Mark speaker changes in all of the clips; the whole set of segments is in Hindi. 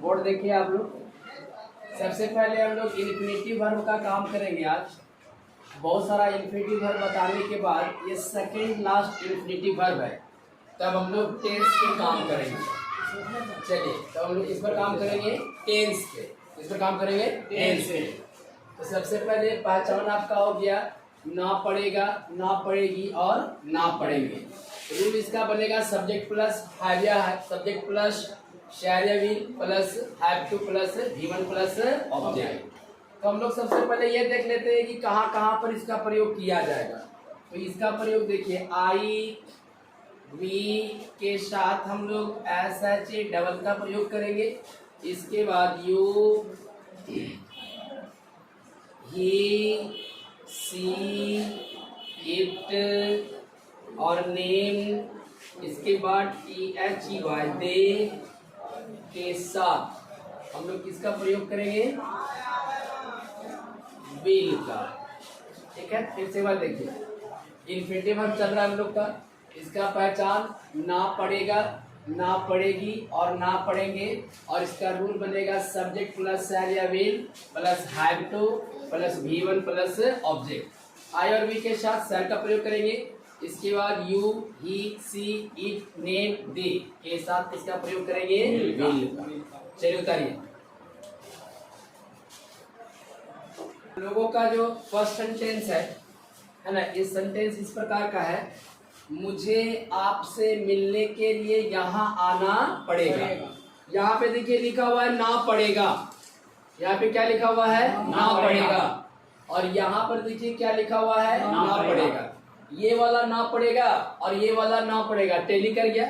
Speaker 1: बोर्ड देखिए आप लोग। सबसे पहले हम लोग इन्फिनेटिव वर्ब का काम करेंगे आज। बहुत सारा इन्फिनेटिव वर्ब बताने के बाद ये सेकंड लास्ट इन्फिनेटिव वर्ब है, तब हम लोग टेंस पे काम करेंगे। चलिए तो हम लोग किस पर काम करेंगे? टेंस पे। किस पर काम करेंगे? टेंस पे। तो सबसे पहले पहचान आपका हो गया, ना पड़ेगा, ना पड़ेगी और ना पड़ेंगे। रूल इसका बनेगा subject plus subject plus shall plus have to plus V1 plus object. तो हम लोग सबसे पहले ये देख लेते हैं कि कहाँ कहाँ पर इसका प्रयोग किया जाएगा। तो इसका प्रयोग देखिए, आई वी के साथ हम लोग SH डबल का प्रयोग करेंगे। इसके बाद यू, ही, सी, इट और नेम। इसके बाद THEY दे के साथ हम लोग किसका प्रयोग करेंगे? विल का। ठीक है, फिर से बात देखिए, इन्फिनेटिव वर्ब चल रहा है हम लोग का। इसका पहचान ना पड़ेगा, ना पड़ेगी और ना पड़ेंगे। और इसका रूल बनेगा सब्जेक्ट प्लस शैल या will plus have to plus V1 plus object. I और वी के साथ शैल का प्रयोग करेंगे। इसके बाद you, he, she, it, name, they के साथ इसका प्रयोग करेंगे विल का। चलिए उतारिए। लोगों का जो फर्स्ट सेंटेंस है ना, इस सेंटेंस इस प्रकार का है, मुझे आपसे मिलने के लिए यहाँ आना पड़ेगा। यहाँ पे देखिए लिखा हुआ है ना पड़ेगा। यहाँ पे क्या लिखा हुआ है? ना पड़ेगा। और यहाँ पर देखिए क्या लिखा हुआ है? ना पड़ेगा। ये वाला ना पड़ेगा और ये वाला ना पड़ेगा, टैली कर गया।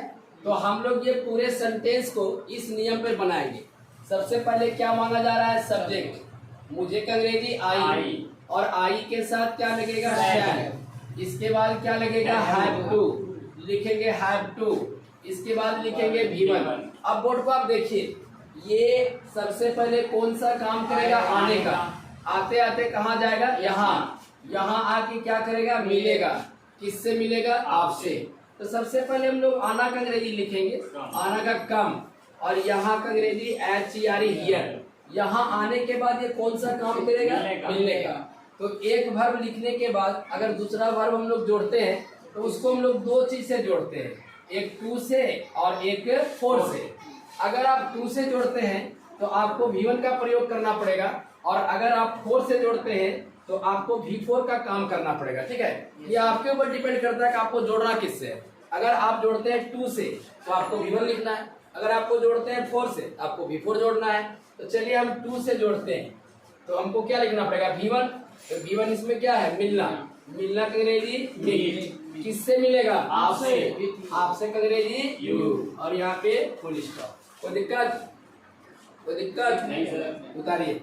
Speaker 1: तो हम लोग ये पूरे सेंटेंस को इस नियम पर बनाएंगे। सबसे पहले क्या माना जा रहा है? सब्जेक्ट, मुझे का अंग्रेजी आई, और आई के साथ क्या लगेगा? शैल। इसके बाद क्या लगेगा? हैव टू, लिखेंगे हैव टू। इसके बाद लिखेंगे V1। अब बोर्ड को आप देखिए, ये सबसे पहले कौन सा काम करेगा? आने का। आते आते कहाँ जाएगा? यहाँ। यहाँ आके क्या करेगा? मिलेगा। किससे मिलेगा? आपसे। तो सबसे पहले हम लोग आना का अंग्रेजी लिखेंगे, आना का कम, और यहाँ का अंग्रेजी HERE हियर। यहाँ आने के बाद ये कौन सा काम करेगा? मिलने का। तो एक वर्ब लिखने के बाद अगर दूसरा वर्ब हम लोग जोड़ते हैं तो उसको हम लोग दो चीज से जोड़ते हैं, एक टू से और एक फोर से। अगर आप टू से जोड़ते हैं तो आपको V1 का प्रयोग करना पड़ेगा, और अगर आप फोर से जोड़ते हैं तो आपको V4 का काम करना पड़ेगा। ठीक है, ये आपके ऊपर डिपेंड करता है कि आपको जोड़ना किससे है। अगर आप जोड़ते हैं टू से तो आपको V1 लिखना है, अगर आपको जोड़ते हैं फोर से आपको V4 जोड़ना है। तो चलिए हम टू से जोड़ते हैं तो हमको क्या लिखना पड़ेगा? V1। तो V1 इसमें क्या है? मिलना। मिलना का अंग्रेजी मीट। किससे मिलेगा? आपसे। आपसे का अंग्रेजी यू, और यहाँ पे फुल स्टॉप। कोई दिक्कत? कोई दिक्कत नहीं सर। उतारिए।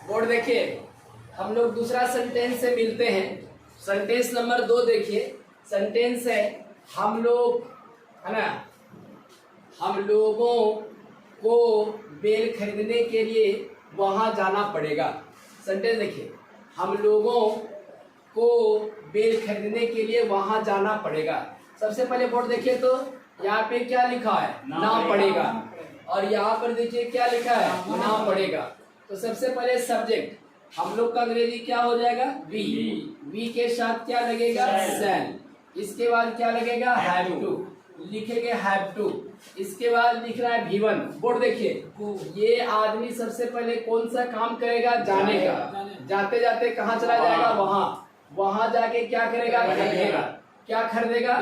Speaker 1: बोर्ड देखिए, हम लोग दूसरा सेंटेंस से मिलते हैं। सेंटेंस नंबर 2 देखिए। सेंटेंस है, हम लोग, है ना, हम लोगों को बेल खरीदने के लिए वहां जाना पड़ेगा। सेंटेंस देखिए, हम लोगों को बेल खरीदने के लिए वहां जाना पड़ेगा। सबसे पहले बोर्ड देखिए तो यहाँ पे क्या लिखा है? ना पड़ेगा। और यहाँ पर देखिए क्या लिखा है? ना पड़ेगा। तो सबसे पहले सब्जेक्ट हम लोग का अंग्रेजी क्या हो जाएगा? वी के साथ क्या लगेगा? शैल। इसके बाद क्या लगेगा? हैव टू, लिखेंगे हैव टू। इसके बाद लिख रहा है V1। बोर्ड देखिए, ये आदमी सबसे पहले कौन सा काम करेगा? जाने का। जाते जाते कहाँ चला जाएगा? वहां। वहां जाके क्या करेगा? खरीदेगा। क्या खरीदेगा?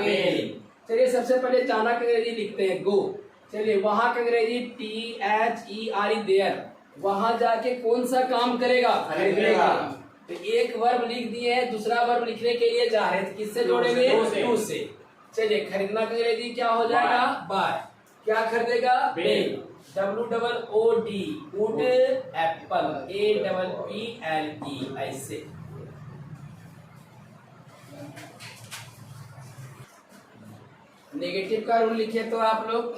Speaker 1: चलिए सबसे पहले जाना का अंग्रेजी लिखते हैं, गो। चलिए वहां का अंग्रेजी THERE देयर। वहां जाके कौन सा काम करेगा? खरीदेगा। तो एक वर्ब लिख दिए हैं, दूसरा वर्ब लिखने के लिए जा रहे हैं, किससे जोड़ेंगे? टू से। चलिए खरीदना का अंग्रेजी क्या हो जाएगा? बाय। क्या खरीदेगा? Bell. WOOD, wood, apple, APPLE, ऐसे। नेगेटिव का रूल लिखे तो आप लोग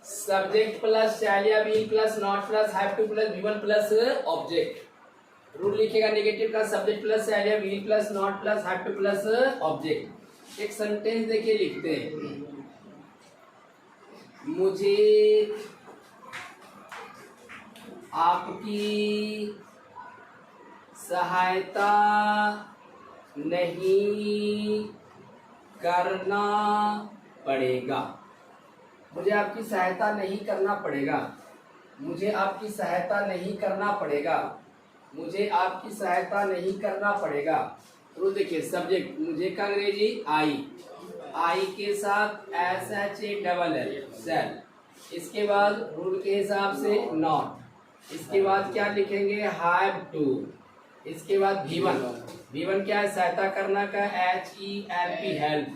Speaker 1: सब्जेक्ट प्लस शैल या will plus not plus have to plus V1 plus object. Rule लिखेगा नेगेटिव का, सब्जेक्ट प्लस शैल या will plus not plus have to plus object. एक सेंटेंस देखिए लिखते हैं, मुझे आपकी सहायता नहीं करना पड़ेगा। मुझे आपकी सहायता नहीं करना पड़ेगा। मुझे आपकी सहायता नहीं करना पड़ेगा। मुझे आपकी सहायता नहीं करना पड़ेगा। तो देखिए सब्जेक्ट मुझे का अंग्रेजी आई के साथ SHALL सेल। इसके बाद रूल के हिसाब से नॉट। इसके बाद क्या लिखेंगे हैव टू। इसके बाद V1 क्या है सहायता करना का HELP हेल्प।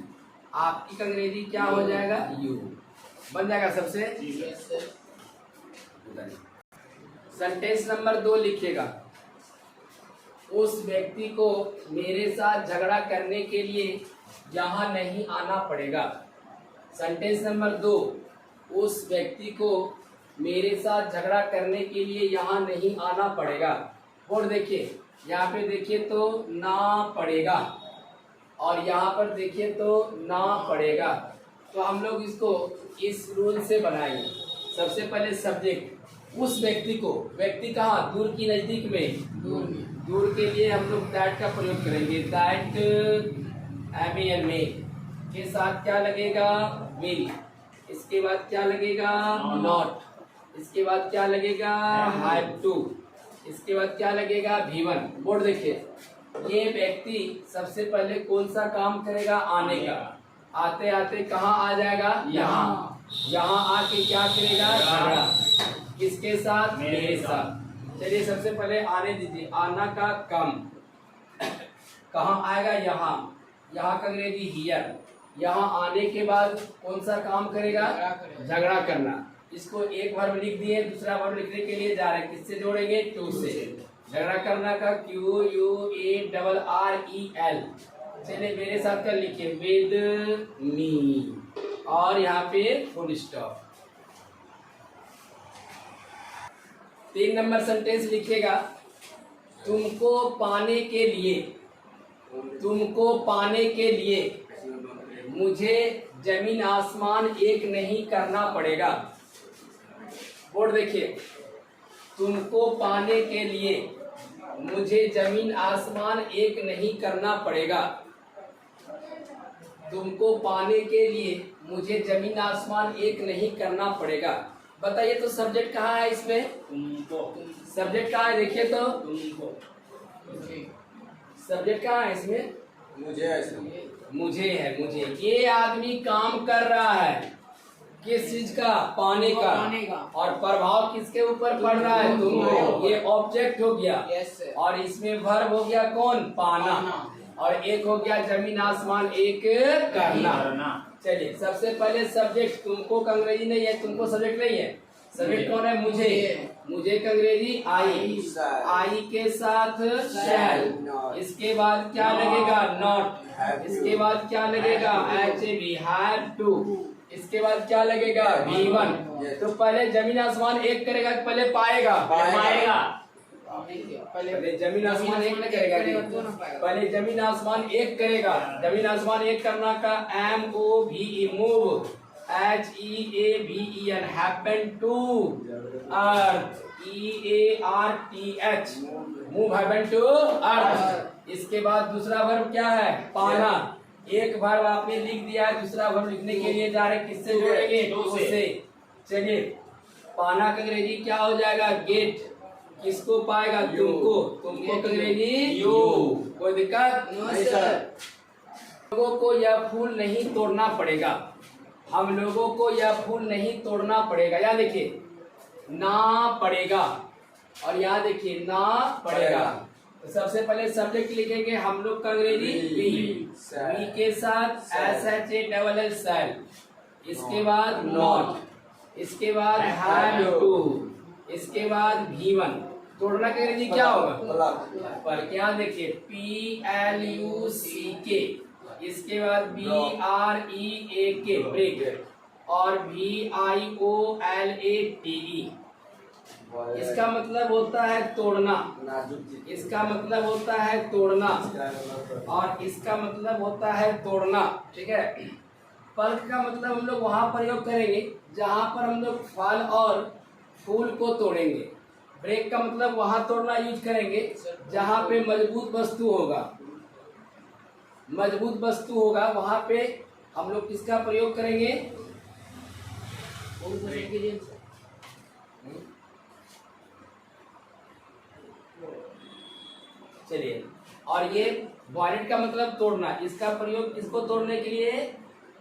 Speaker 1: आपकी अंग्रेजी क्या हो जाएगा यू बन जाएगा सबसे। सेंटेंस नंबर 2 लिखिएगा। उस व्यक्ति को मेरे साथ झगड़ा करने के लिए यहाँ नहीं आना पड़ेगा। सेंटेंस नंबर 2 उस व्यक्ति को मेरे साथ झगड़ा करने के लिए यहाँ नहीं आना पड़ेगा। और देखिए यहाँ पे देखिए तो ना पड़ेगा और यहाँ पर देखिए तो ना पड़ेगा। तो हम लोग इसको इस रूल से बनाएंगे। सबसे पहले सब्जेक्ट उस व्यक्ति को, व्यक्ति कहाँ दूर की नजदीक में, दूर के लिए हम लोग दैट का प्रयोग करेंगे। दैट में के साथ क्या लगेगा विल। इसके बाद क्या लगेगा नॉट। इसके बाद क्या लगेगा हैव टू। इसके बाद क्या लगेगा V1। बोर्ड देखिए ये व्यक्ति सबसे पहले कौन सा काम करेगा आने का। आते आते कहाँ आ जाएगा यहाँ। यहाँ आके क्या करेगा झगड़ा किसके साथ मेरे साथ। चलिए सबसे पहले आने दीजिए। आना का कम कहाँ आएगा यहाँ। यहाँ का अंग्रेजी हियर। यहाँ आने के बाद कौन सा काम करेगा झगड़ा करना। इसको एक वर्ब लिख दिए दूसरा वर्ब लिखने के लिए जा रहे हैं किससे जोड़ेंगे टू से। झगड़ा करना का QUARREL। चलिए मेरे साथ कर लिखिए विद मी और यहाँ पे फुल स्टॉप। 3 नंबर सेंटेंस लिखिएगा। तुमको पाने के लिए मुझे जमीन आसमान एक नहीं करना पड़ेगा। बोर्ड देखिए तुमको पाने के लिए मुझे जमीन आसमान एक नहीं करना पड़ेगा। तुमको पाने के लिए मुझे जमीन आसमान एक नहीं करना पड़ेगा। बताइए तो सब्जेक्ट कहाँ है इसमें। तुमको सब्जेक्ट कहाँ है देखिए तो तुमको सब्जेक्ट कहाँ है इसमें मुझे है। ये आदमी काम कर रहा है किस चीज का पाने का और प्रभाव किसके ऊपर पड़ रहा है तुमको। ये ऑब्जेक्ट हो गया और इसमें वर्ब हो गया कौन पाना और एक हो गया जमीन आसमान एक करना। चलिए सबसे पहले सब्जेक्ट तुमको का अंग्रेजी नहीं है। तुमको सब्जेक्ट नहीं है। सब्जेक्ट कौन है मुझे का अंग्रेजी आई के साथ शैल। इसके बाद क्या लगेगा नॉट। इसके बाद क्या लगेगा हैव टू। इसके बाद क्या लगेगा V1। तो पहले जमीन आसमान एक करेगा पहले पाएगा पहले जमीन आसमान एक नहीं करेगा पहले जमीन आसमान एक करेगा। जमीन आसमान एक करना का MOVE move HEAVEN happen to earth EARTH move happen to earth। इसके बाद दूसरा वर्ब क्या है पाना। एक वर्ब आपने लिख दिया है दूसरा वर्ब लिखने के लिए जा रहे किससे जोड़ेंगे टू से। चलिए पाना का अंग्रेजी क्या हो जाएगा गेट। किसको पाएगा तुमको का अंग्रेजी यू। कोई दिक्कत नहीं सर। लोगों को यह फूल नहीं तोड़ना पड़ेगा। हम लोगों को यह फूल नहीं तोड़ना पड़ेगा। यहाँ देखिए ना पड़ेगा और यहाँ देखिए ना पड़ेगा। तो सबसे पहले सब्जेक्ट लिखेंगे हम लोग का अंग्रेजी वी के साथ SHALL सेल। इसके बाद नॉट। इसके बाद हैव टू। इसके बाद V1। तोड़ना का अंग्रेजी क्या होगा पर क्या देखिए PLUCK। इसके बाद BREAK ब्रेक और VIOLATE। इसका मतलब होता है तोड़ना। इसका मतलब होता है तोड़ना और इसका मतलब होता है तोड़ना। ठीक है। पल्क का मतलब हम लोग वहां प्रयोग करेंगे जहां पर हम लोग फल और फूल को तोड़ेंगे। ब्रेक का मतलब वहां तोड़ना यूज करेंगे जहां पे मजबूत वस्तु होगा, मजबूत वस्तु होगा वहां पे हम लोग किसका प्रयोग करेंगे? चलिए, और ये वॉलेट का मतलब तोड़ना, इसका प्रयोग किसको तोड़ने के लिए?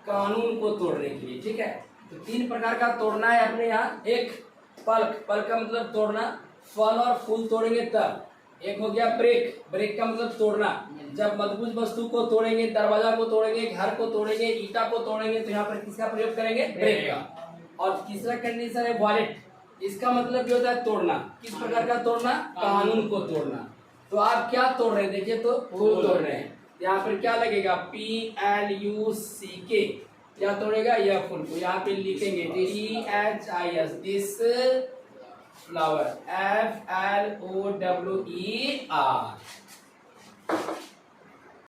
Speaker 1: कानून को तोड़ने के लिए। ठीक है, तो 3 प्रकार का तोड़ना है अपने यहाँ। एक पल्क, पल्क का मतलब तोड़ना, फल और फूल तोड़ेंगे तब। एक हो गया ब्रेक, ब्रेक का मतलब तोड़ना, जब मजबूत वस्तु को तोड़ेंगे, दरवाजा को तोड़ेंगे, घर को तोड़ेंगे, ईटा को तोड़ेंगे, तो यहाँ पर किसका प्रयोग करेंगे? ब्रेक का। और तीसरा कंडीशन है वॉलेट, इसका मतलब क्या होता है? तोड़ना। किस प्रकार का तोड़ना? कानून को तोड़ना। तो आप क्या तोड़ रहे हैं? देखिए तो फूल तोड़ रहे हैं, यहाँ पर क्या लगेगा? PLUCK, क्या तोड़ेगा? यह फूल को यहाँ पे लिखेंगे THIS, दिस फ्लावर, FLOWER।